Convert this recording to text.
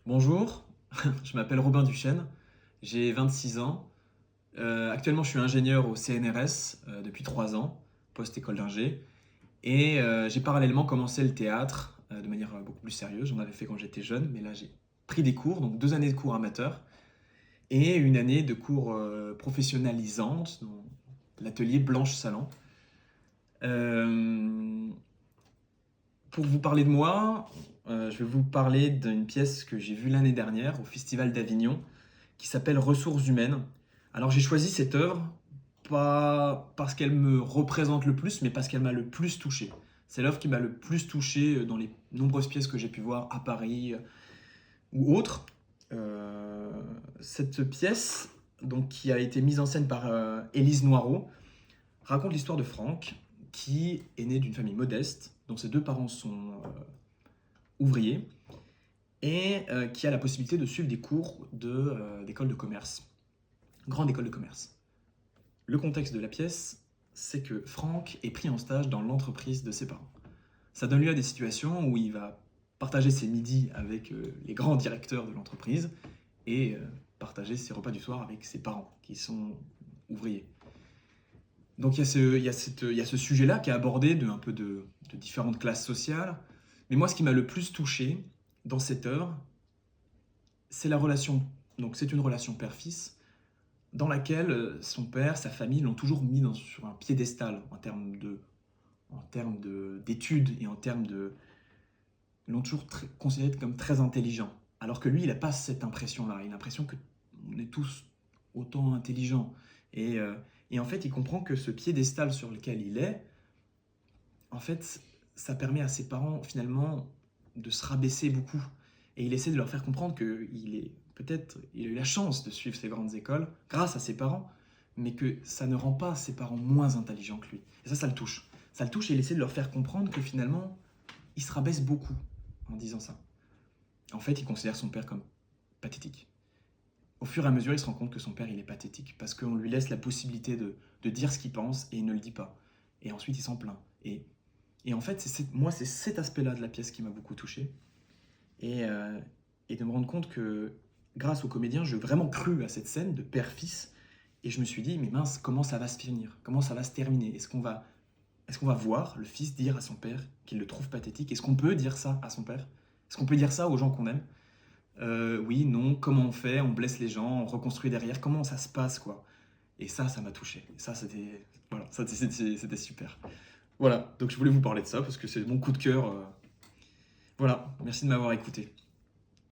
Bonjour, je m'appelle Robin Duchesne, j'ai 26 ans. Actuellement, je suis ingénieur au CNRS depuis 3 ans, post-école d'ingé. Et j'ai parallèlement commencé le théâtre de manière beaucoup plus sérieuse. J'en avais fait quand j'étais jeune, mais là j'ai pris des cours, donc 2 années de cours amateurs et une année de cours professionnalisantes dans l'atelier Blanche Salan. Euh, pour vous parler de moi, je vais vous parler d'une pièce que j'ai vue l'année dernière au Festival d'Avignon qui s'appelle Ressources humaines. Alors j'ai choisi cette œuvre pas parce qu'elle me représente le plus, mais parce qu'elle m'a le plus touché. C'est l'œuvre qui m'a le plus touché dans les nombreuses pièces que j'ai pu voir à Paris ou autres. Euh, cette pièce, donc, qui a été mise en scène par Élise Noireau, raconte l'histoire de Franck, qui est né d'une famille modeste, dont ses deux parents sont ouvriers, et qui a la possibilité de suivre des cours d'école de commerce, grande école de commerce. Le contexte de la pièce, c'est que Franck est pris en stage dans l'entreprise de ses parents. Ça donne lieu à des situations où il va partager ses midis avec les grands directeurs de l'entreprise et partager ses repas du soir avec ses parents, qui sont ouvriers. Donc il y a ce sujet-là qui est abordé un peu de différentes classes sociales. Mais moi, ce qui m'a le plus touché dans cette œuvre, c'est la relation. Donc c'est une relation père-fils dans laquelle son père, sa famille l'ont toujours mis sur un piédestal d'études et en termes de... Ils l'ont toujours considéré comme très intelligent. Alors que lui, il n'a pas cette impression-là. Il a l'impression qu'on est tous autant intelligents. Et, euh, et en fait, il comprend que ce piédestal sur lequel il est, en fait, ça permet à ses parents, finalement, de se rabaisser beaucoup. Et il essaie de leur faire comprendre il a eu la chance de suivre ces grandes écoles grâce à ses parents, mais que ça ne rend pas ses parents moins intelligents que lui. Et ça le touche. Ça le touche et il essaie de leur faire comprendre que finalement, il se rabaisse beaucoup en disant ça. En fait, il considère son père comme pathétique. Au fur et à mesure, il se rend compte que son père, il est pathétique, parce qu'on lui laisse la possibilité de dire ce qu'il pense et il ne le dit pas. Et ensuite, il s'en plaint. Et en fait, moi, c'est cet aspect-là de la pièce qui m'a beaucoup touché. Et, euh, et de me rendre compte que, grâce au comédien, j'ai vraiment cru à cette scène de père-fils. Et je me suis dit, mais mince, comment ça va se finir? Comment ça va se terminer? Est-ce qu'on va voir le fils dire à son père qu'il le trouve pathétique? Est-ce qu'on peut dire ça à son père? Est-ce qu'on peut dire ça aux gens qu'on aime? Oui, non, comment on fait? On blesse les gens, on reconstruit derrière. Comment ça se passe, quoi? Et ça m'a touché. Et ça, c'était super. Voilà, donc je voulais vous parler de ça parce que c'est mon coup de cœur. Voilà, merci de m'avoir écouté.